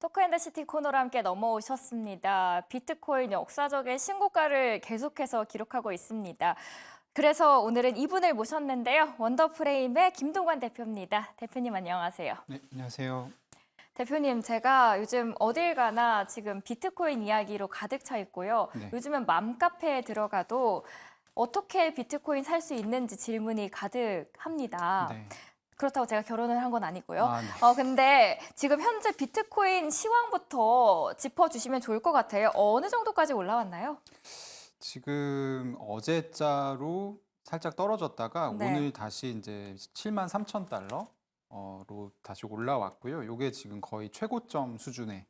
토크앤더시티 코너로 함께 넘어오셨습니다. 비트코인 역사적인 신고가를 계속해서 기록하고 있습니다. 그래서 오늘은 이분을 모셨는데요. 원더프레임의 김동관 대표입니다. 대표님 안녕하세요. 네, 안녕하세요. 대표님, 제가 요즘 어딜 가나 지금 비트코인 이야기로 가득 차 있고요. 네. 요즘은 맘카페에 들어가도 어떻게 비트코인 살 수 있는지 질문이 가득합니다. 네. 그렇다고 제가 결혼을 한 건 아니고요. 아, 네. 근데 지금 현재 비트코인 시황부터 짚어주시면 좋을 것 같아요. 어느 정도까지 올라왔나요? 지금 어제자로 살짝 떨어졌다가 네. 오늘 다시 이제 73,000달러로 다시 올라왔고요. 이게 지금 거의 최고점 수준에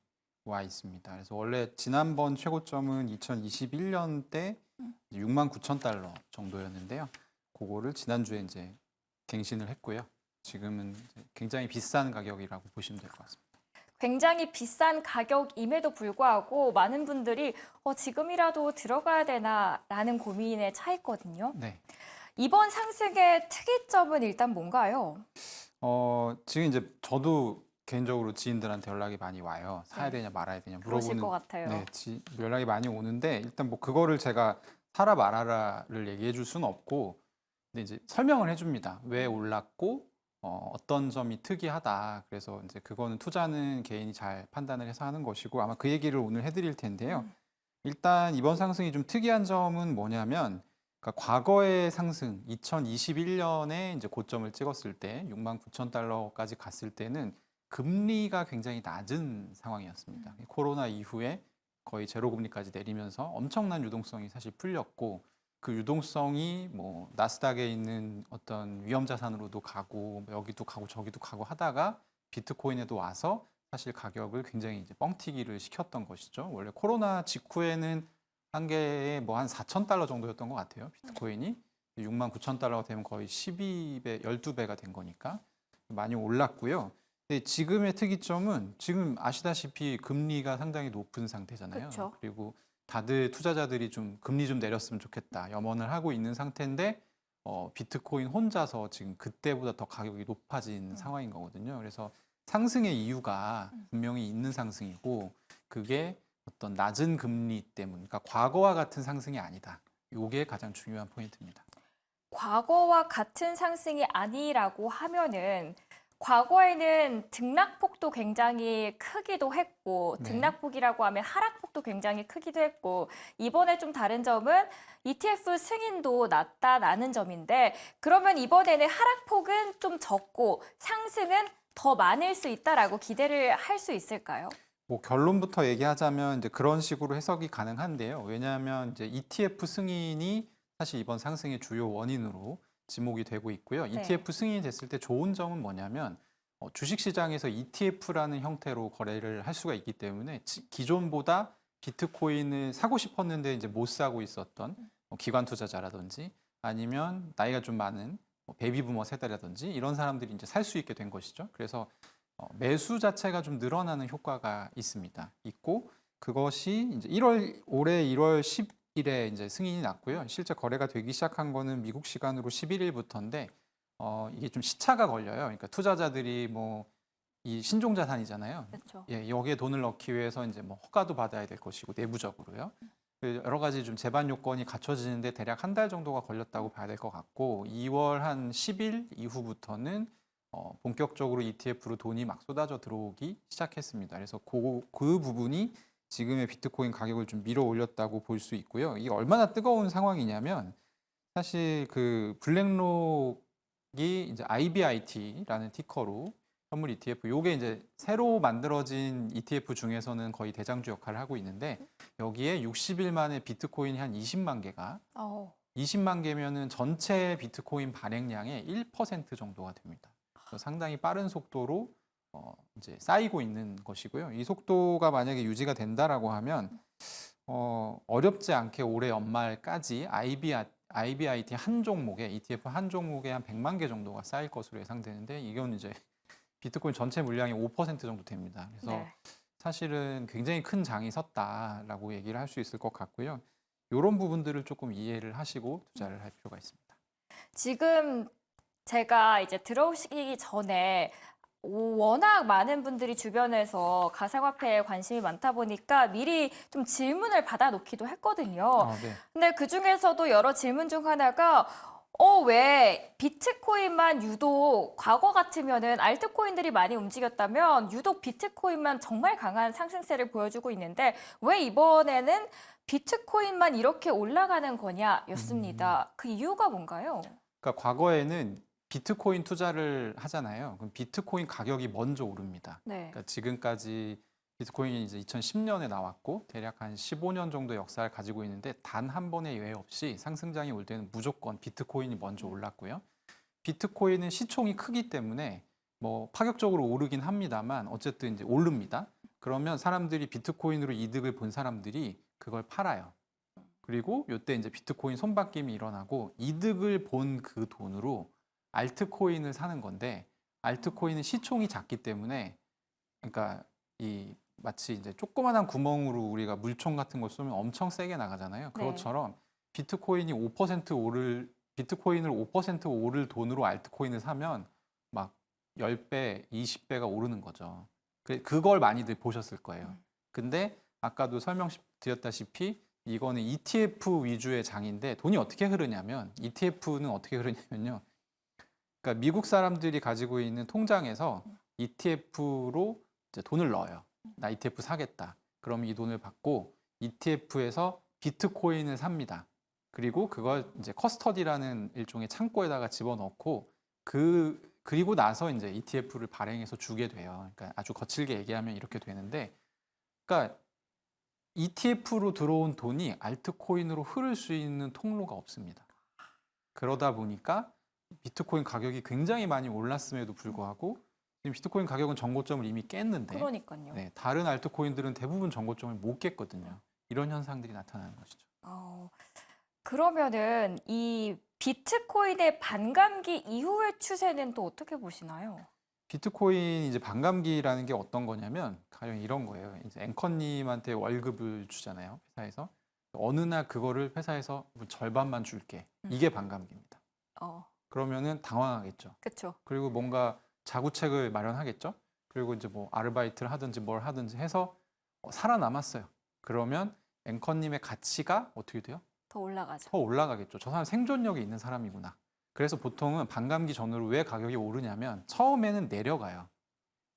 와 있습니다. 그래서 원래 지난번 최고점은 2021년 때 69,000달러 정도였는데요. 그거를 지난주에 이제 갱신을 했고요. 지금은 이제 굉장히 비싼 가격이라고 보시면 될 것 같습니다. 굉장히 비싼 가격임에도 불구하고 많은 분들이 지금이라도 들어가야 되나라는 고민에 차 있거든요. 네. 이번 상승의 특이점은 일단 뭔가요? 지금 이제 저도 개인적으로 지인들한테 연락이 많이 와요. 사야 네. 되냐 말아야 되냐 그러실 물어보는 것 같아요. 네, 연락이 많이 오는데 일단 뭐 그거를 제가 사라 말아라를 얘기해 줄 수는 없고 근데 이제 설명을 해줍니다. 왜 올랐고 어떤 점이 특이하다. 그래서 이제 그거는 투자는 개인이 잘 판단을 해서 하는 것이고 아마 그 얘기를 오늘 해드릴 텐데요. 일단 이번 상승이 좀 특이한 점은 뭐냐면 그러니까 과거의 상승 2021년에 이제 고점을 찍었을 때 69,000달러까지 갔을 때는 금리가 굉장히 낮은 상황이었습니다. 코로나 이후에 거의 제로 금리까지 내리면서 엄청난 유동성이 사실 풀렸고 그 유동성이 뭐 나스닥에 있는 어떤 위험 자산으로도 가고 뭐 여기도 가고 저기도 가고 하다가 비트코인에도 와서 사실 가격을 굉장히 이제 뻥튀기를 시켰던 것이죠. 원래 코로나 직후에는 한 개에 뭐 한 4,000달러 정도였던 것 같아요. 비트코인이 69,000달러가 되면 거의 12배, 12배가 된 거니까 많이 올랐고요. 근데 지금의 특이점은 지금 아시다시피 금리가 상당히 높은 상태잖아요. 그쵸. 그리고 다들 투자자들이 좀 금리 좀 내렸으면 좋겠다 염원을 하고 있는 상태인데 비트코인 혼자서 지금 그때보다 더 가격이 높아진 상황인 거거든요. 그래서 상승의 이유가 분명히 있는 상승이고 그게 어떤 낮은 금리 때문, 그러니까 과거와 같은 상승이 아니다. 이게 가장 중요한 포인트입니다. 과거와 같은 상승이 아니라고 하면은 과거에는 등락폭도 굉장히 크기도 했고 네. 등락폭이라고 하면 하락폭도 굉장히 크기도 했고 이번에 좀 다른 점은 ETF 승인도 낮다라는 점인데 그러면 이번에는 하락폭은 좀 적고 상승은 더 많을 수 있다라고 기대를 할 수 있을까요? 뭐 결론부터 얘기하자면 이제 그런 식으로 해석이 가능한데요. 왜냐하면 이제 ETF 승인이 사실 이번 상승의 주요 원인으로 지목이 되고 있고요. 네. ETF 승인이 됐을 때 좋은 점은 뭐냐면 주식시장에서 ETF라는 형태로 거래를 할 수가 있기 때문에 기존보다 비트코인을 사고 싶었는데 이제 못 사고 있었던 기관 투자자라든지 아니면 나이가 좀 많은 베이비부머 세대라든지 이런 사람들이 이제 살 수 있게 된 것이죠. 그래서 매수 자체가 좀 늘어나는 효과가 있습니다. 있고 그것이 이제 올해 1월 10일에 이제 승인이 났고요. 실제 거래가 되기 시작한 거는 미국 시간으로 11일부터인데 이게 좀 시차가 걸려요. 그러니까 투자자들이 뭐 이 신종 자산이잖아요. 그렇죠. 예, 여기에 돈을 넣기 위해서 이제 뭐 허가도 받아야 될 것이고 내부적으로요. 여러 가지 좀 제반 요건이 갖춰지는데 대략 한 달 정도가 걸렸다고 봐야 될 것 같고 2월 한 10일 이후부터는 본격적으로 ETF로 돈이 막 쏟아져 들어오기 시작했습니다. 그래서 그 부분이 지금의 비트코인 가격을 좀 밀어 올렸다고 볼 수 있고요. 이게 얼마나 뜨거운 상황이냐면 사실 그 블랙록이 이제 IBIT라는 티커로 선물 ETF, 요게 이제 새로 만들어진 ETF 중에서는 거의 대장주 역할을 하고 있는데 여기에 60일 만에 비트코인이 한 20만 개가 20만 개면은 전체 비트코인 발행량의 1% 정도가 됩니다. 그래서 상당히 빠른 속도로 이제 쌓이고 있는 것이고요. 이 속도가 만약에 유지가 된다라고 하면 어렵지 않게 올해 연말까지 IBIT 한 종목에 ETF 한 종목에 한 100만 개 정도가 쌓일 것으로 예상되는데 이건 이제 비트코인 전체 물량의 5% 정도 됩니다. 그래서 네. 사실은 굉장히 큰 장이 섰다라고 얘기를 할 수 있을 것 같고요. 이런 부분들을 조금 이해를 하시고 투자를 할 필요가 있습니다. 지금 제가 이제 들어오시기 전에 워낙 많은 분들이 주변에서 가상화폐에 관심이 많다 보니까 미리 좀 질문을 받아놓기도 했거든요. 네. 근데 그중에서도 여러 질문 중 하나가 왜 비트코인만 유독 과거 같으면은 알트코인들이 많이 움직였다면 유독 비트코인만 정말 강한 상승세를 보여주고 있는데 왜 이번에는 비트코인만 이렇게 올라가는 거냐였습니다. 그 이유가 뭔가요? 그러니까 과거에는 비트코인 투자를 하잖아요. 그럼 비트코인 가격이 먼저 오릅니다. 네. 그러니까 지금까지 비트코인이 이제 2010년에 나왔고 대략 한 15년 정도 역사를 가지고 있는데 단 한 번의 예외 없이 상승장이 올 때는 무조건 비트코인이 먼저 올랐고요. 비트코인은 시총이 크기 때문에 뭐 파격적으로 오르긴 합니다만 어쨌든 이제 오릅니다. 그러면 사람들이 비트코인으로 이득을 본 사람들이 그걸 팔아요. 그리고 이때 이제 비트코인 손바뀜이 일어나고 이득을 본 그 돈으로 알트코인을 사는 건데 알트코인은 시총이 작기 때문에 그러니까 이 마치 이제 조그만한 구멍으로 우리가 물총 같은 걸 쏘면 엄청 세게 나가잖아요. 그것처럼 비트코인이 5% 오를 비트코인을 5% 오를 돈으로 알트코인을 사면 막 10배, 20배가 오르는 거죠. 그걸 많이들 보셨을 거예요. 근데 아까도 설명드렸다시피 이거는 ETF 위주의 장인데 돈이 어떻게 흐르냐면 ETF는 어떻게 흐르냐면요. 그러니까 미국 사람들이 가지고 있는 통장에서 ETF로 이제 돈을 넣어요. 나 ETF 사겠다. 그럼 이 돈을 받고 ETF에서 비트코인을 삽니다. 그리고 그걸 이제 커스터디라는 일종의 창고에다가 집어넣고 그리고 나서 이제 ETF를 발행해서 주게 돼요. 그러니까 아주 거칠게 얘기하면 이렇게 되는데, 그러니까 ETF로 들어온 돈이 알트코인으로 흐를 수 있는 통로가 없습니다. 그러다 보니까 비트코인 가격이 굉장히 많이 올랐음에도 불구하고 지금 비트코인 가격은 전고점을 이미 깼는데 그러니까요. 네, 다른 알트코인들은 대부분 전고점을 못 깼거든요. 이런 현상들이 나타나는 것이죠. 그러면은 이 비트코인의 반감기 이후의 추세는 또 어떻게 보시나요? 비트코인 이제 반감기라는 게 어떤 거냐면 가령 이런 거예요. 이제 앵커님한테 월급을 주잖아요. 회사에서. 어느 날 그거를 회사에서 절반만 줄게. 이게 반감기입니다. 그러면은 당황하겠죠. 그렇죠. 그리고 뭔가 자구책을 마련하겠죠. 그리고 이제 뭐 아르바이트를 하든지 뭘 하든지 해서 살아남았어요. 그러면 앵커님의 가치가 어떻게 돼요? 더 올라가죠. 더 올라가겠죠. 저 사람 생존력이 있는 사람이구나. 그래서 보통은 반감기 전후로 왜 가격이 오르냐면 처음에는 내려가요.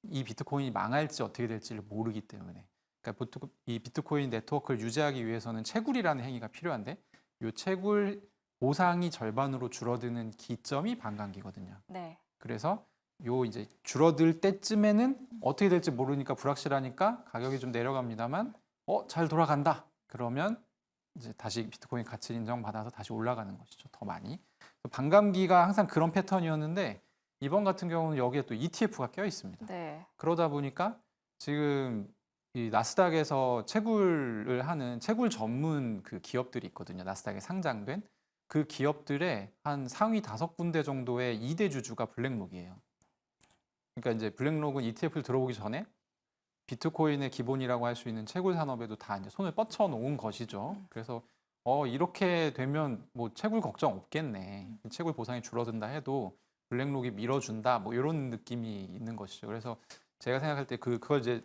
이 비트코인이 망할지 어떻게 될지를 모르기 때문에. 그러니까 보통 이 비트코인 네트워크를 유지하기 위해서는 채굴이라는 행위가 필요한데 이 채굴 보상이 절반으로 줄어드는 기점이 반감기거든요. 네. 그래서 요 이제 줄어들 때쯤에는 어떻게 될지 모르니까 불확실하니까 가격이 좀 내려갑니다만 잘 돌아간다. 그러면 이제 다시 비트코인 가치 인정받아서 다시 올라가는 것이죠. 더 많이. 반감기가 항상 그런 패턴이었는데 이번 같은 경우는 여기에 또 ETF가 껴 있습니다. 네. 그러다 보니까 지금 이 나스닥에서 채굴을 하는 채굴 전문 그 기업들이 있거든요. 나스닥에 상장된 그 기업들의 한 상위 5군데 정도의 2대 주주가 블랙록이에요. 그러니까 이제 블랙록은 ETF를 들어오기 전에 비트코인의 기본이라고 할 수 있는 채굴 산업에도 다 이제 손을 뻗쳐 놓은 것이죠. 그래서 이렇게 되면 뭐 채굴 걱정 없겠네. 채굴 보상이 줄어든다 해도 블랙록이 밀어준다. 뭐 이런 느낌이 있는 것이죠. 그래서 제가 생각할 때 그걸 이제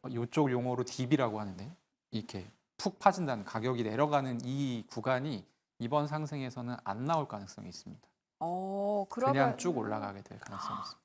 이쪽 용어로 DB라고 하는데 이렇게 푹 파진다는 가격이 내려가는 이 구간이 이번 상승에서는 안 나올 가능성이 있습니다. 그러면 그냥 쭉 올라가게 될 가능성이 있습니다.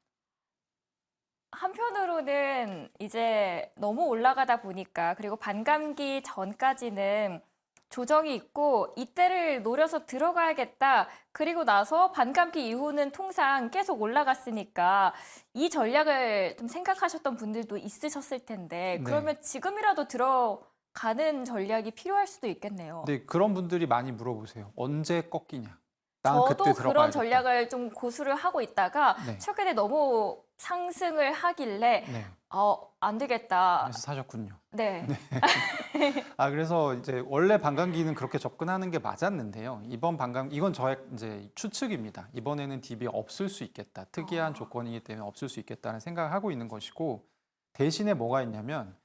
한편으로는 이제 너무 올라가다 보니까 그리고 반감기 전까지는 조정이 있고 이때를 노려서 들어가야겠다. 그리고 나서 반감기 이후는 통상 계속 올라갔으니까 이 전략을 좀 생각하셨던 분들도 있으셨을 텐데 네. 그러면 지금이라도 들어가는 전략이 필요할 수도 있겠네요. 근데 그런 분들이 많이 물어보세요. 언제 꺾이냐? 난 그때 저도 들어가야겠다. 그런 전략을 좀 고수를 하고 있다가 네. 최근에 너무 상승을 하길래 네. 안 되겠다. 그래서 사셨군요. 네. 그래서 이제 원래 반감기는 그렇게 접근하는 게 맞았는데요. 이건 저의 이제 추측입니다. 이번에는 DB 없을 수 있겠다. 특이한 조건이기 때문에 없을 수 있겠다는 생각을 하고 있는 것이고 대신에 뭐가 있냐면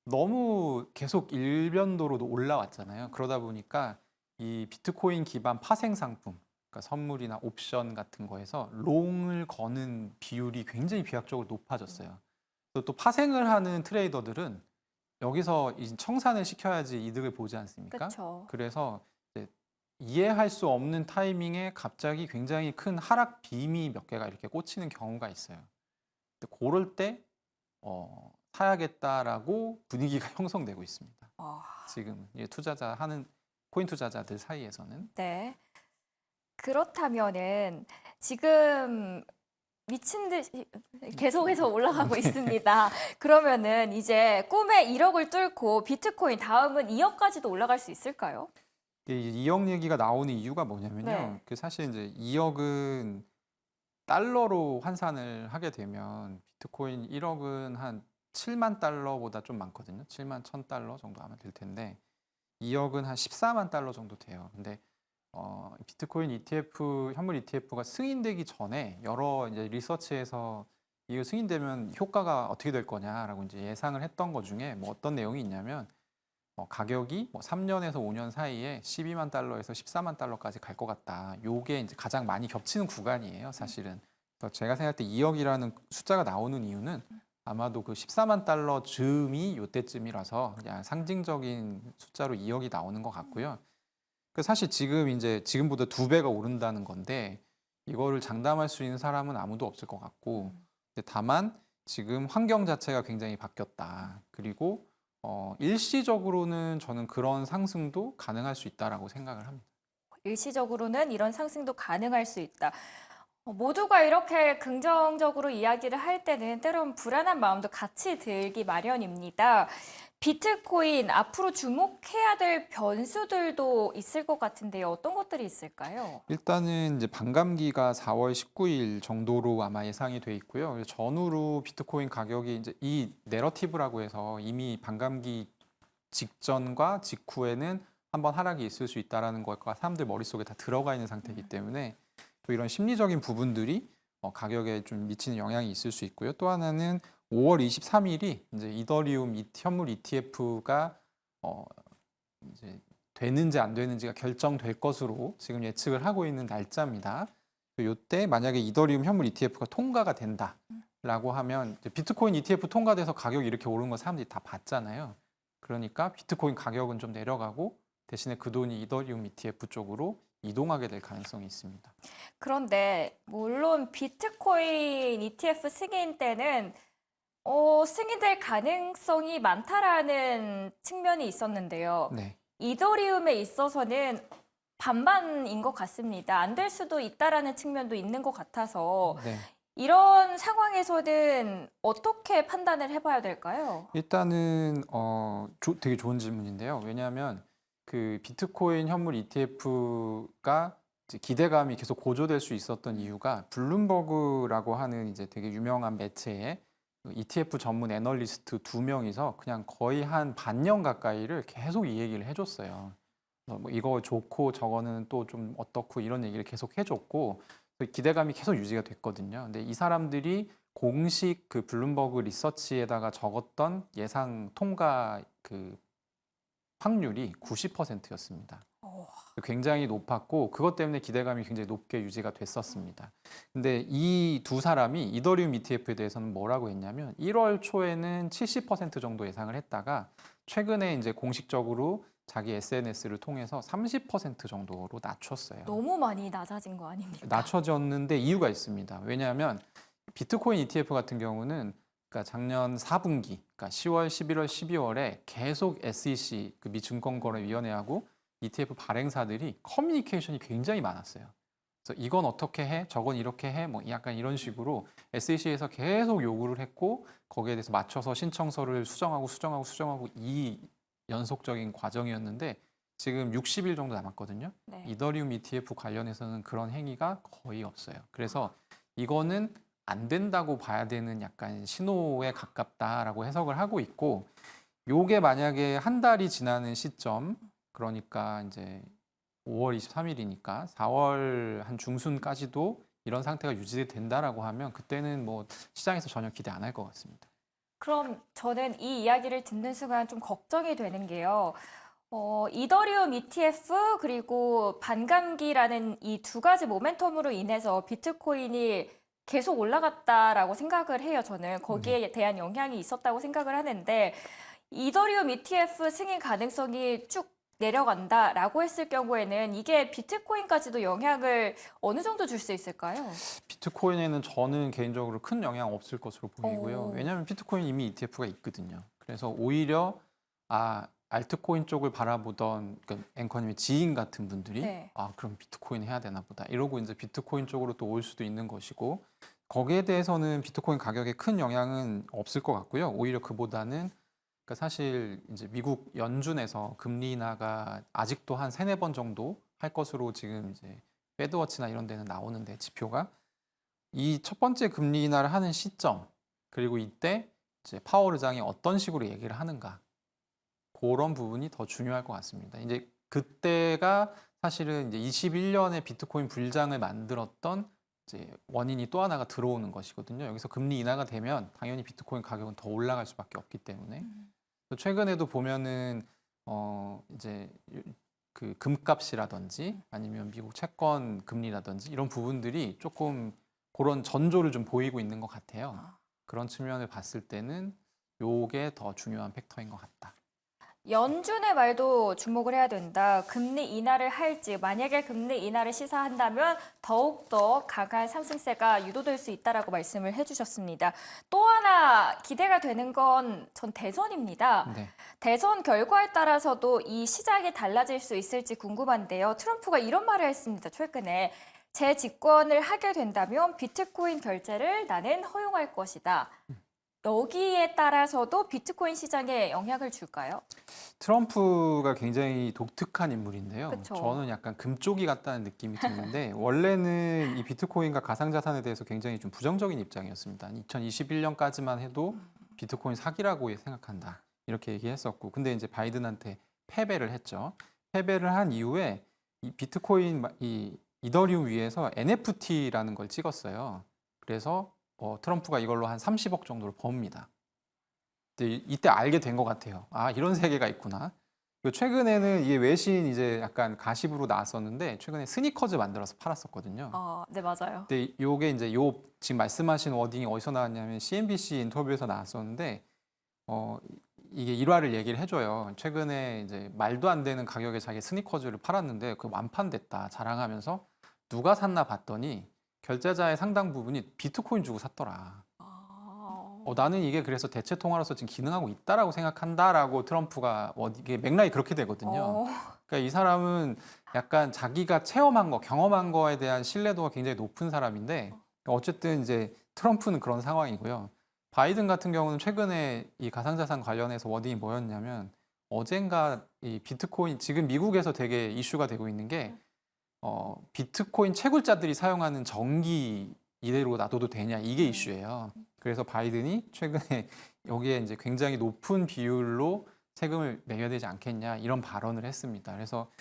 너무 계속 일변도로 올라왔잖아요. 그러다 보니까 이 비트코인 기반 파생 상품, 그러니까 선물이나 옵션 같은 거에서 롱을 거는 비율이 굉장히 비약적으로 높아졌어요. 또 파생을 하는 트레이더들은 여기서 이 청산을 시켜야지 이득을 보지 않습니까? 그렇죠. 그래서 이제 이해할 수 없는 타이밍에 갑자기 굉장히 큰 하락 빔이 몇 개가 이렇게 꽂히는 경우가 있어요. 근데 그럴 때 사야겠다라고 분위기가 형성되고 있습니다. 지금 투자자 하는 코인 투자자들 사이에서는. 네. 그렇다면은 지금 미친 듯이 계속해서 올라가고 있습니다. 그러면은 이제 꿈의 1억을 뚫고 비트코인 다음은 2억까지도 올라갈 수 있을까요? 이 2억 얘기가 나오는 이유가 뭐냐면요. 네. 그 사실 이제 2억은 달러로 환산을 하게 되면 비트코인 1억은 한 7만 달러보다 좀 많거든요. 7만 1,000달러 정도 아마 될 텐데 2억은 한 14만 달러 정도 돼요. 근데 비트코인 ETF, 현물 ETF가 승인되기 전에 여러 이제 리서치에서 이거 승인되면 효과가 어떻게 될 거냐라고 이제 예상을 했던 것 중에 뭐 어떤 내용이 있냐면 가격이 뭐 3년에서 5년 사이에 12만 달러에서 14만 달러까지 갈 것 같다. 요게 이제 가장 많이 겹치는 구간이에요, 사실은. 그래서 제가 생각할 때 2억이라는 숫자가 나오는 이유는 아마도 그 14만 달러 즈음이 요때쯤이라서 그냥 상징적인 숫자로 2억이 나오는 것 같고요. 그 사실 지금 이제 지금보다 2배가 오른다는 건데 이거를 장담할 수 있는 사람은 아무도 없을 것 같고 근데 다만 지금 환경 자체가 굉장히 바뀌었다. 그리고 일시적으로는 저는 그런 상승도 가능할 수 있다라고 생각을 합니다. 일시적으로는 이런 상승도 가능할 수 있다. 모두가 이렇게 긍정적으로 이야기를 할 때는 때론 불안한 마음도 같이 들기 마련입니다. 비트코인 앞으로 주목해야 될 변수들도 있을 것 같은데요. 어떤 것들이 있을까요? 일단은 이제 반감기가 4월 19일 정도로 아마 예상이 돼 있고요. 그래서 전후로 비트코인 가격이 이제 이 내러티브라고 해서 이미 반감기 직전과 직후에는 한번 하락이 있을 수 있다라는 것과 사람들 머릿속에 다 들어가 있는 상태이기 때문에 또 이런 심리적인 부분들이 가격에 좀 미치는 영향이 있을 수 있고요. 또 하나는 5월 23일이 이제 이더리움 현물 ETF가 이제 되는지 안 되는지가 결정될 것으로 지금 예측을 하고 있는 날짜입니다. 이때 만약에 이더리움 현물 ETF가 통과가 된다라고 하면 이제 비트코인 ETF 통과돼서 가격이 이렇게 오른 거 사람들이 다 봤잖아요. 그러니까 비트코인 가격은 좀 내려가고 대신에 그 돈이 이더리움 ETF 쪽으로 이동하게 될 가능성이 있습니다. 그런데 물론 비트코인 ETF 승인 때는 승인될 가능성이 많다라는 측면이 있었는데요. 네. 이더리움에 있어서는 반반인 것 같습니다. 안 될 수도 있다라는 측면도 있는 것 같아서 네. 이런 상황에서는 어떻게 판단을 해봐야 될까요? 일단은 되게 좋은 질문인데요. 왜냐하면 그 비트코인 현물 ETF가 기대감이 계속 고조될 수 있었던 이유가 블룸버그라고 하는 이제 되게 유명한 매체에 ETF 전문 애널리스트 2명이서 그냥 거의 한 반년 가까이를 계속 이 얘기를 해줬어요. 뭐 이거 좋고 저거는 또 좀 어떻고 이런 얘기를 계속 해줬고 기대감이 계속 유지가 됐거든요. 근데 이 사람들이 공식 그 블룸버그 리서치에다가 적었던 예상 통과 그 확률이 90%였습니다. 굉장히 높았고 그것 때문에 기대감이 굉장히 높게 유지가 됐었습니다. 근데 이 두 사람이 이더리움 ETF에 대해서는 뭐라고 했냐면 1월 초에는 70% 정도 예상을 했다가 최근에 이제 공식적으로 자기 SNS를 통해서 30% 정도로 낮췄어요. 너무 많이 낮아진 거 아닙니까? 낮춰졌는데 이유가 있습니다. 왜냐하면 비트코인 ETF 같은 경우는 그러니까 작년 4분기, 그러니까 10월, 11월, 12월에 계속 SEC, 그 미 증권거래위원회하고 ETF 발행사들이 커뮤니케이션이 굉장히 많았어요. 그래서 이건 어떻게 해? 저건 이렇게 해? 뭐 약간 이런 식으로 SEC에서 계속 요구를 했고 거기에 대해서 맞춰서 신청서를 수정하고 이 연속적인 과정이었는데 지금 60일 정도 남았거든요. 네. 이더리움 ETF 관련해서는 그런 행위가 거의 없어요. 그래서 이거는 안 된다고 봐야 되는 약간 신호에 가깝다라고 해석을 하고 있고 요게 만약에 한 달이 지나는 시점 그러니까 이제 5월 23일이니까 4월 한 중순까지도 이런 상태가 유지된다라고 하면 그때는 뭐 시장에서 전혀 기대 안 할 것 같습니다. 그럼 저는 이 이야기를 듣는 순간 좀 걱정이 되는 게요. 이더리움 ETF 그리고 반감기라는 이 두 가지 모멘텀으로 인해서 비트코인이 계속 올라갔다라고 생각을 해요. 저는 거기에 대한 영향이 있었다고 생각을 하는데 이더리움 ETF 승인 가능성이 쭉 내려간다라고 했을 경우에는 이게 비트코인까지도 영향을 어느 정도 줄 수 있을까요? 비트코인에는 저는 개인적으로 큰 영향 없을 것으로 보이고요. 오. 왜냐하면 비트코인 이미 ETF가 있거든요. 그래서 오히려 알트코인 쪽을 바라보던 그러니까 앵커님의 지인 같은 분들이 네. 그럼 비트코인 해야 되나 보다 이러고 이제 비트코인 쪽으로 또 올 수도 있는 것이고 거기에 대해서는 비트코인 가격에 큰 영향은 없을 것 같고요. 오히려 그보다는 그러니까 사실 이제 미국 연준에서 금리 인하가 아직도 한 세네 번 정도 할 것으로 지금 이제 패드워치나 이런 데는 나오는데 지표가 이 첫 번째 금리 인하를 하는 시점 그리고 이때 이제 파월 의장이 어떤 식으로 얘기를 하는가 그런 부분이 더 중요할 것 같습니다. 이제 그때가 사실은 이제 21년에 비트코인 불장을 만들었던 이제 원인이 또 하나가 들어오는 것이거든요. 여기서 금리 인하가 되면 당연히 비트코인 가격은 더 올라갈 수밖에 없기 때문에 최근에도 보면은 이제 그 금값이라든지 아니면 미국 채권 금리라든지 이런 부분들이 조금 그런 전조를 좀 보이고 있는 것 같아요. 그런 측면을 봤을 때는 요게 더 중요한 팩터인 것 같다. 연준의 말도 주목을 해야 된다. 금리 인하를 할지, 만약에 금리 인하를 시사한다면 더욱더 강한 상승세가 유도될 수 있다라고 말씀을 해주셨습니다. 또 하나 기대가 되는 건 전 대선입니다. 네. 대선 결과에 따라서도 이 시장이 달라질 수 있을지 궁금한데요. 트럼프가 이런 말을 했습니다. 최근에 재집권을 하게 된다면 비트코인 결제를 나는 허용할 것이다. 여기에 따라서도 비트코인 시장에 영향을 줄까요? 트럼프가 굉장히 독특한 인물인데요. 그쵸. 저는 약간 금쪽이 같다는 느낌이 드는데 원래는 이 비트코인과 가상자산에 대해서 굉장히 좀 부정적인 입장이었습니다. 2021년까지만 해도 비트코인 사기라고 생각한다. 이렇게 얘기했었고 근데 이제 바이든한테 패배를 했죠. 패배를 한 이후에 이 비트코인 이 이더리움 위에서 NFT라는 걸 찍었어요. 그래서 트럼프가 이걸로 한 30억 정도를 법니다. 근데 이때 알게 된 것 같아요. 이런 세계가 있구나. 그리고 최근에는 이게 외신 이제 약간 가십으로 나왔었는데 최근에 스니커즈 만들어서 팔았었거든요. 네, 맞아요. 근데 요게 이제 지금 말씀하신 워딩이 어디서 나왔냐면 CNBC 인터뷰에서 나왔었는데 이게 일화를 얘기를 해줘요. 최근에 이제 말도 안 되는 가격에 자기 스니커즈를 팔았는데 그 완판됐다 자랑하면서 누가 샀나 봤더니 결제자의 상당 부분이 비트코인 주고 샀더라. 나는 이게 그래서 대체 통화로서 지금 기능하고 있다라고 생각한다라고 트럼프가 이게 맥락이 그렇게 되거든요. 그러니까 이 사람은 약간 자기가 체험한 거, 경험한 거에 대한 신뢰도가 굉장히 높은 사람인데 어쨌든 이제 트럼프는 그런 상황이고요. 바이든 같은 경우는 최근에 이 가상자산 관련해서 워딩이 뭐였냐면 어젠가 이 비트코인 지금 미국에서 되게 이슈가 되고 있는 게 비트코인 채굴자들이 사용하는 전기 이대로 놔둬도 되냐 이게 이슈예요. 그래서 바이든이 최근에 여기에 이제 굉장히 높은 비율로 세금을 매겨야 되지 않겠냐 이런 발언을 했습니다. 그래서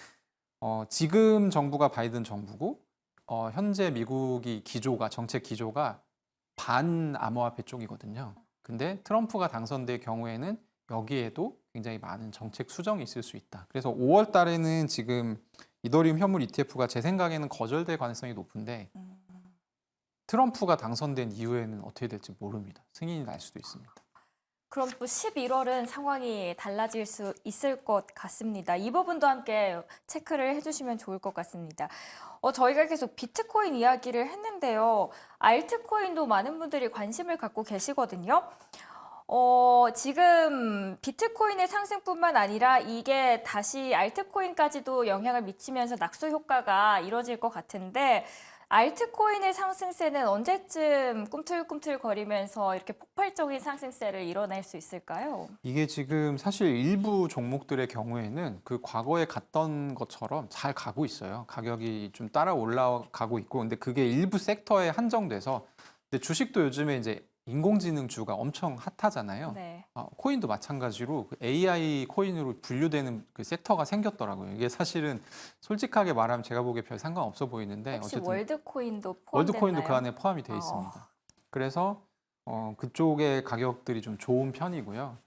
지금 정부가 바이든 정부고 현재 미국이 정책 기조가 반암호화폐 쪽이거든요. 근데 트럼프가 당선될 경우에는 여기에도 굉장히 많은 정책 수정이 있을 수 있다. 그래서 5월 달에는 지금 이더리움 현물 ETF가 제 생각에는 거절될 가능성이 높은데 트럼프가 당선된 이후에는 어떻게 될지 모릅니다. 승인이 날 수도 있습니다. 그럼 또 11월은 상황이 달라질 수 있을 것 같습니다. 이 부분도 함께 체크를 해주시면 좋을 것 같습니다. 저희가 계속 비트코인 이야기를 했는데요. 알트코인도 많은 분들이 관심을 갖고 계시거든요. 지금 비트코인의 상승뿐만 아니라 이게 다시 알트코인까지도 영향을 미치면서 낙수 효과가 이뤄질 것 같은데 알트코인의 상승세는 언제쯤 꿈틀꿈틀거리면서 이렇게 폭발적인 상승세를 이뤄낼 수 있을까요? 이게 지금 사실 일부 종목들의 경우에는 그 과거에 갔던 것처럼 잘 가고 있어요. 가격이 좀 따라 올라가고 있고, 근데 그게 일부 섹터에 한정돼서, 근데 주식도 요즘에 이제 인공지능주가 엄청 핫하잖아요. 네. 코인도 마찬가지로 그 AI 코인으로 분류되는 그 섹터가 생겼더라고요. 이게 사실은 솔직하게 말하면 제가 보기에 별 상관없어 보이는데 혹시 어쨌든 월드코인도 월드코인도 포함됐나요? 그 안에 포함이 되어 있습니다. 그래서 그쪽의 가격들이 좀 좋은 편이고요.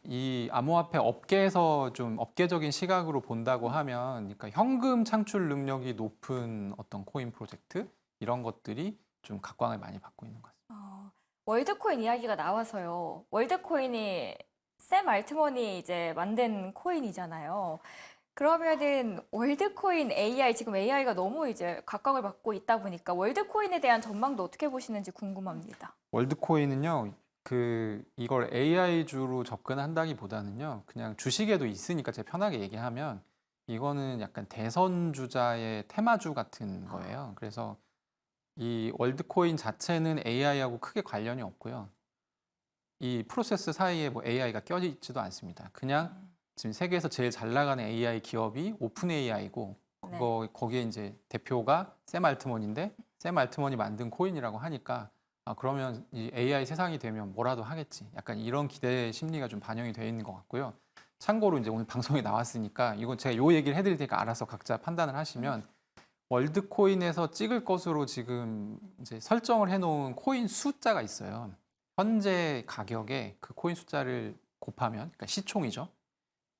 이 암호화폐 업계에서 좀 업계적인 시각으로 본다고 하면, 그러니까 현금 창출 능력이 높은 어떤 코인 프로젝트 이런 것들이 좀 각광을 많이 받고 있는 것 같습니다. 월드코인 이야기가 나와서요. 월드코인이 샘 알트먼이 이제 만든 코인이잖아요. 그러면은 월드코인 AI, 지금 AI가 너무 이제 각광을 받고 있다 보니까 월드코인에 대한 전망도 어떻게 보시는지 궁금합니다. 월드코인은요, 이걸 AI주로 접근한다기보다는요, 그냥 주식에도 있으니까 제가 편하게 얘기하면 이거는 약간 대선 주자의 테마주 같은 거예요. 그래서 이 월드코인 자체는 AI하고 크게 관련이 없고요. 이 프로세스 사이에 뭐 AI가 껴져 있지도 않습니다. 그냥 지금 세계에서 제일 잘 나가는 AI 기업이 오픈 AI고, 네. 거기에 이제 대표가 샘 알트먼인데, 샘 알트먼이 만든 코인이라고 하니까 그러면 이 AI 세상이 되면 뭐라도 하겠지. 약간 이런 기대 심리가 좀 반영이 되어 있는 것 같고요. 참고로 이제 오늘 방송에 나왔으니까 이건 제가 요 얘기를 해드릴 테니까 알아서 각자 판단을 하시면, 월드코인에서 찍을 것으로 지금 이제 설정을 해놓은 코인 숫자가 있어요. 현재 가격에 그 코인 숫자를 곱하면, 그러니까 시총이죠.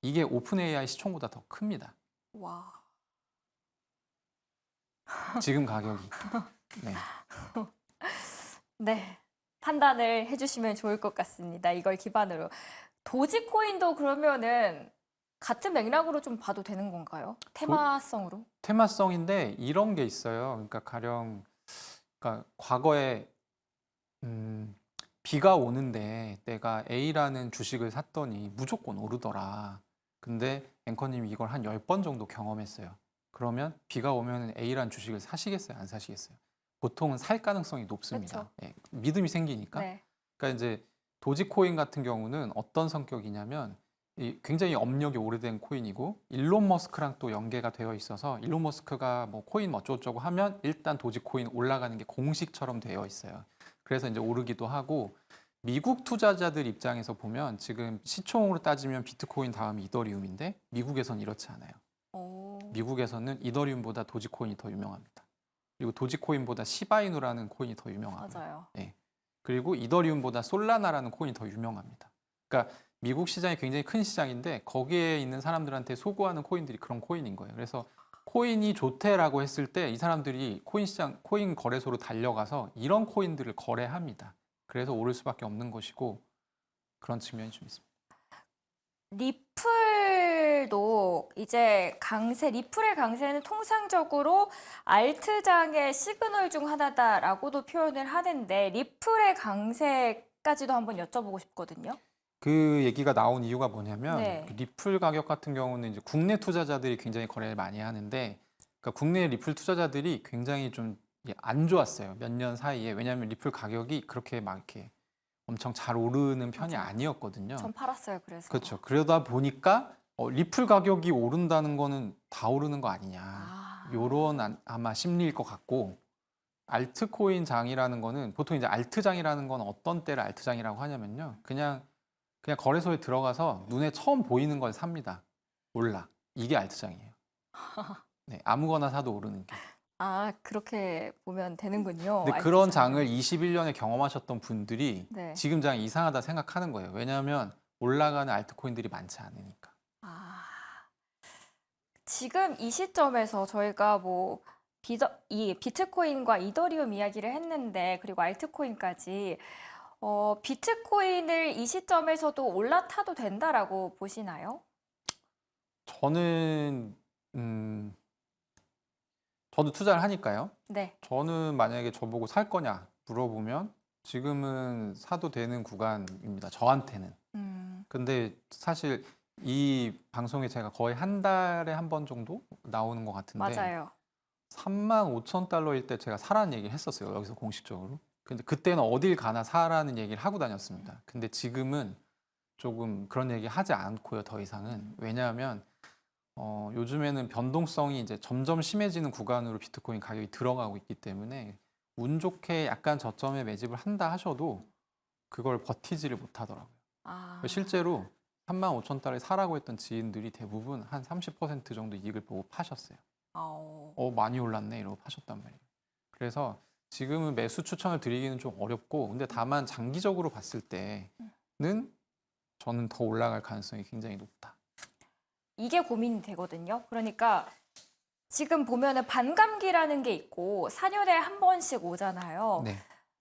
이게 오픈 AI 시총보다 더 큽니다. 와. 지금 가격이. 네. 네. 판단을 해주시면 좋을 것 같습니다. 이걸 기반으로. 도지코인도 그러면은 같은 맥락으로 좀 봐도 되는 건가요? 테마성으로? 테마성인데 이런 게 있어요. 그러니까 가령, 그러니까 과거에 비가 오는데 내가 A라는 주식을 샀더니 무조건 오르더라. 근데 앵커님이 이걸 한 10번 정도 경험했어요. 그러면 비가 오면 A라는 주식을 사시겠어요? 안 사시겠어요? 보통은 살 가능성이 높습니다. 그쵸. 예, 믿음이 생기니까. 네. 그러니까 이제 도지코인 같은 경우는 어떤 성격이냐면, 굉장히 업력이 오래된 코인이고 일론 머스크랑 또 연계가 되어 있어서, 일론 머스크가 뭐 코인 어쩌고저쩌고 하면 일단 도지코인 올라가는 게 공식처럼 되어 있어요. 그래서 이제 오르기도 하고, 미국 투자자들 입장에서 보면 지금 시총으로 따지면 비트코인 다음이 이더리움인데, 미국에선 이렇지 않아요. 오. 미국에서는 이더리움보다 도지코인이 더 유명합니다. 그리고 도지코인보다 시바이누라는 코인이 더 유명하고요. 맞아요. 그리고 이더리움보다 솔라나라는 코인이 더 유명합니다. 그러니까 미국 시장이 굉장히 큰 시장인데 거기에 있는 사람들한테 소구하는 코인들이 그런 코인인 거예요. 그래서 코인이 좋대라고 했을 때 이 사람들이 코인 시장, 코인 거래소로 달려가서 이런 코인들을 거래합니다. 그래서 오를 수밖에 없는 것이고, 그런 측면이 좀 있습니다. 리플도 이제 리플의 강세는 통상적으로 알트장의 시그널 중 하나다라고도 표현을 하는데 리플의 강세까지도 한번 여쭤보고 싶거든요. 그 얘기가 나온 이유가 뭐냐면, 네. 그 리플 가격 같은 경우는 이제 국내 투자자들이 굉장히 거래를 많이 하는데, 그러니까 국내 리플 투자자들이 굉장히 좀 안 좋았어요. 몇 년 사이에. 왜냐하면 리플 가격이 그렇게 막 이렇게 엄청 잘 오르는 편이 맞아요. 아니었거든요. 전 팔았어요, 그래서. 그렇죠. 그러다 보니까 리플 가격이 오른다는 거는 다 오르는 거 아니냐. 아. 요런 아마 심리일 것 같고, 알트코인 장이라는 거는, 보통 이제 알트장이라는 건 어떤 때를 알트장이라고 하냐면요. 그냥 거래소에 들어가서 눈에 처음 보이는 걸 삽니다. 올라. 이게 알트장이에요. 네, 아무거나 사도 오르는 게. 그렇게 보면 되는군요. 근데 그런 알트장은. 장을 21년에 경험하셨던 분들이 네. 지금 장이 이상하다 생각하는 거예요. 왜냐하면 올라가는 알트코인들이 많지 않으니까. 지금 이 시점에서 저희가 뭐 이 비트코인과 이더리움 이야기를 했는데 그리고 알트코인까지 비트코인을 이 시점에서도 올라타도 된다라고 보시나요? 저는 저도 투자를 하니까요. 네. 저는 만약에 저보고 살 거냐 물어보면 지금은 사도 되는 구간입니다. 저한테는. 근데 사실 이 방송에 제가 거의 한 달에 한 번 정도 나오는 것 같은데, 맞아요. 35,000달러일 때 제가 사라는 얘기를 했었어요. 여기서 공식적으로. 근데 그때는 어딜 가나 사라는 얘기를 하고 다녔습니다. 근데 지금은 조금 그런 얘기 하지 않고요, 더 이상은. 왜냐하면 요즘에는 변동성이 이제 점점 심해지는 구간으로 비트코인 가격이 들어가고 있기 때문에 운 좋게 약간 저점에 매집을 한다 하셔도 그걸 버티지를 못하더라고요. 실제로 35,000달러에 사라고 했던 지인들이 대부분 한 30% 정도 이익을 보고 파셨어요. 많이 올랐네 이러고 파셨단 말이에요. 그래서 지금은 매수 추천을 드리기는 좀 어렵고, 근데 다만 장기적으로 봤을 때는 저는 더 올라갈 가능성이 굉장히 높다. 이게 고민이 되거든요. 그러니까 지금 보면은 반감기라는 게 있고 4년에 한 번씩 오잖아요. 네.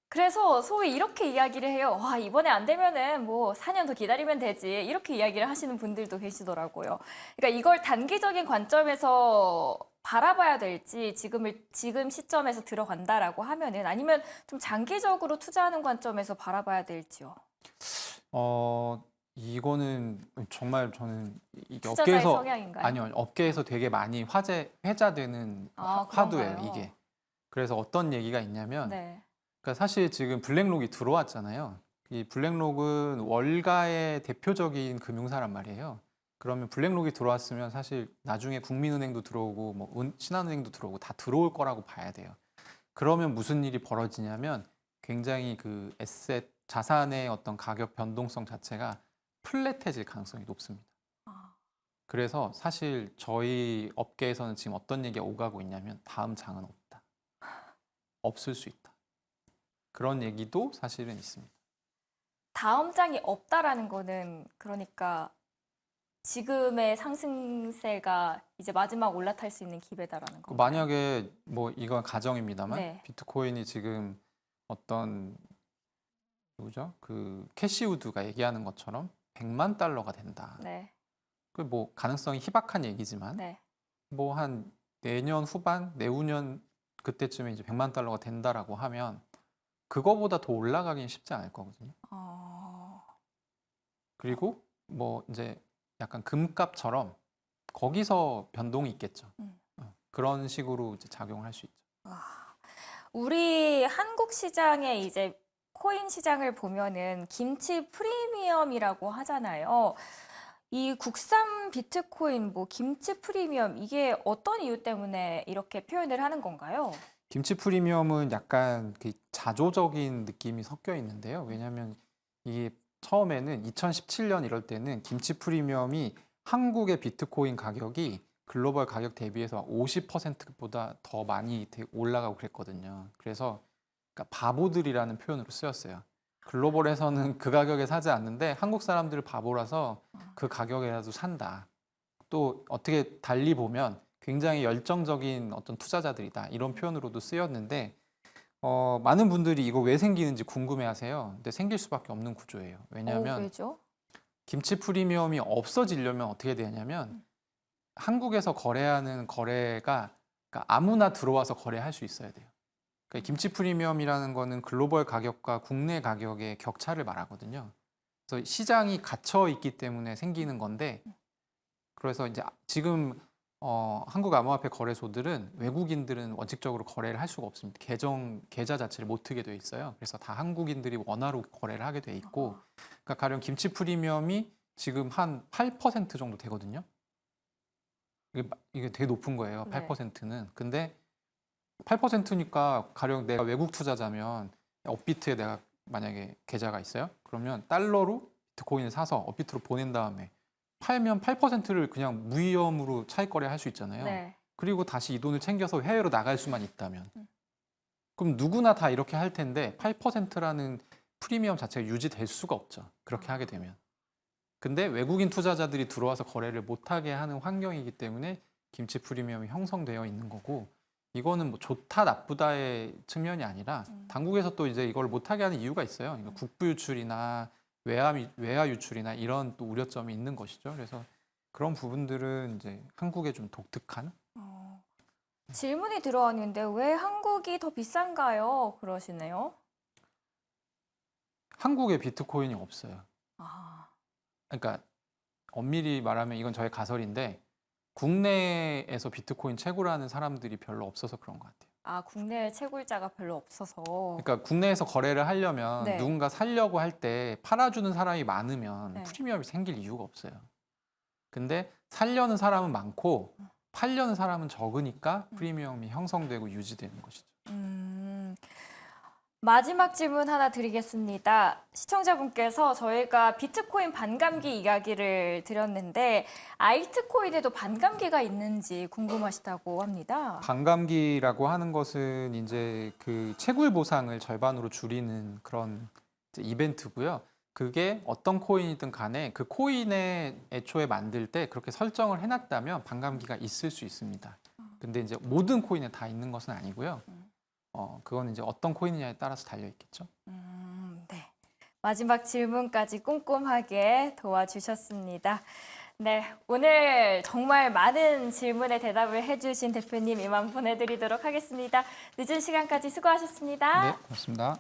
그래서 소위 이렇게 이야기를 해요. 와, 이번에 안 되면은 뭐 4년 더 기다리면 되지. 이렇게 이야기를 하시는 분들도 계시더라고요. 그러니까 이걸 단기적인 관점에서 바라봐야 될지 지금 시점에서 들어간다라고 하면은 아니면 좀 장기적으로 투자하는 관점에서 바라봐야 될지요. 이거는 정말 저는 이게 투자자의 업계에서 성향인가요? 아니요, 업계에서 되게 많이 회자되는 아, 화두예요, 그런가요? 이게. 그래서 어떤 얘기가 있냐면, 네. 그러니까 사실 지금 블랙록이 들어왔잖아요. 이 블랙록은 월가의 대표적인 금융사란 말이에요. 그러면 블랙록이 들어왔으면 사실 나중에 국민은행도 들어오고 뭐 신한은행도 들어오고 다 들어올 거라고 봐야 돼요. 그러면 무슨 일이 벌어지냐면 굉장히 그 에셋 자산의 어떤 가격 변동성 자체가 플랫해질 가능성이 높습니다. 아, 그래서 사실 저희 업계에서는 지금 어떤 얘기가 오가고 있냐면 다음 장은 없다. 없을 수 있다. 그런 얘기도 사실은 있습니다. 다음 장이 없다라는 거는 그러니까 지금의 상승세가 이제 마지막 올라탈 수 있는 기회다라는 건가요? 만약에 뭐 이건 가정입니다만 네. 비트코인이 지금 어떤 누구죠? 그 캐시우드가 얘기하는 것처럼 100만 달러가 된다. 네. 그 뭐 가능성이 희박한 얘기지만 네. 뭐 한 내년 후반, 내후년 그때쯤에 이제 100만 달러가 된다라고 하면 그거보다 더 올라가긴 쉽지 않을 거거든요. 어, 그리고 뭐 이제 약간 금값처럼 거기서 변동이 있겠죠. 음. 그런 식으로 이제 작용을 할 수 있죠. 우리 한국 시장의 이제 코인 시장을 보면은 김치 프리미엄이라고 하잖아요. 이 국산 비트코인 뭐 김치 프리미엄 이게 어떤 이유 때문에 이렇게 표현을 하는 건가요? 김치 프리미엄은 약간 그 자조적인 느낌이 섞여 있는데요. 왜냐하면 이게 처음에는 2017년 이럴 때는 김치 프리미엄이 한국의 비트코인 가격이 글로벌 가격 대비해서 50%보다 더 많이 올라가고 그랬거든요. 그래서 그러니까 바보들이라는 표현으로 쓰였어요. 글로벌에서는 그 가격에 사지 않는데 한국 사람들 바보라서 그 가격에라도 산다. 또 어떻게 달리 보면 굉장히 열정적인 어떤 투자자들이다. 이런 표현으로도 쓰였는데 많은 분들이 이거 왜 생기는지 궁금해하세요. 근데 생길 수밖에 없는 구조예요. 왜냐하면 왜죠? 김치 프리미엄이 없어지려면 어떻게 되냐면 한국에서 거래하는 거래가 그러니까 아무나 들어와서 거래할 수 있어야 돼요. 그러니까 김치 프리미엄이라는 거는 글로벌 가격과 국내 가격의 격차를 말하거든요. 그래서 시장이 갇혀 있기 때문에 생기는 건데 그래서 이제 지금 한국 암호화폐 거래소들은 외국인들은 원칙적으로 거래를 할 수가 없습니다. 계좌 자체를 못 트게 돼 있어요. 그래서 다 한국인들이 원화로 거래를 하게 돼 있고, 그러니까 가령 김치 프리미엄이 지금 한 8% 정도 되거든요. 이게 되게 높은 거예요. 네. 8%는. 근데 8%니까 가령 내가 외국 투자자면 업비트에 내가 만약에 계좌가 있어요. 그러면 달러로 비트코인을 사서 업비트로 보낸 다음에 팔면 8%를 그냥 무위험으로 차익 거래할 수 있잖아요. 네. 그리고 다시 이 돈을 챙겨서 해외로 나갈 수만 있다면. 그럼 누구나 다 이렇게 할 텐데 8%라는 프리미엄 자체가 유지될 수가 없죠. 그렇게 하게 되면. 근데 외국인 투자자들이 들어와서 거래를 못하게 하는 환경이기 때문에 김치 프리미엄이 형성되어 있는 거고 이거는 뭐 좋다 나쁘다의 측면이 아니라 당국에서 또 이제 이걸 못하게 하는 이유가 있어요. 그러니까 국부 유출이나 외화 유출이나 이런 또 우려점이 있는 것이죠. 그래서 그런 부분들은 이제 한국의 좀 독특한 질문이 들어왔는데 왜 한국이 더 비싼가요? 그러시네요. 한국에 비트코인이 없어요. 아, 그러니까 엄밀히 말하면 이건 저의 가설인데 국내에서 비트코인 채굴하는 사람들이 별로 없어서 그런 것 같아요. 국내에 채굴자가 별로 없어서. 그러니까 국내에서 거래를 하려면 네. 누군가 살려고 할 때 팔아주는 사람이 많으면 네. 프리미엄이 생길 이유가 없어요. 근데 살려는 사람은 많고 팔려는 사람은 적으니까 프리미엄이 형성되고 유지되는 것이죠. 마지막 질문 하나 드리겠습니다. 시청자분께서 저희가 비트코인 반감기 이야기를 드렸는데 알트코인에도 반감기가 있는지 궁금하시다고 합니다. 반감기라고 하는 것은 이제 그 채굴 보상을 절반으로 줄이는 그런 이제 이벤트고요. 그게 어떤 코인이든 간에 그 코인에 애초에 만들 때 그렇게 설정을 해놨다면 반감기가 있을 수 있습니다. 근데 이제 모든 코인에 다 있는 것은 아니고요. 그거는 이제 어떤 코인이냐에 따라서 달려 있겠죠. 네. 마지막 질문까지 꼼꼼하게 도와주셨습니다. 네, 오늘 정말 많은 질문에 대답을 해주신 대표님 이만 보내드리도록 하겠습니다. 늦은 시간까지 수고하셨습니다. 네, 고맙습니다.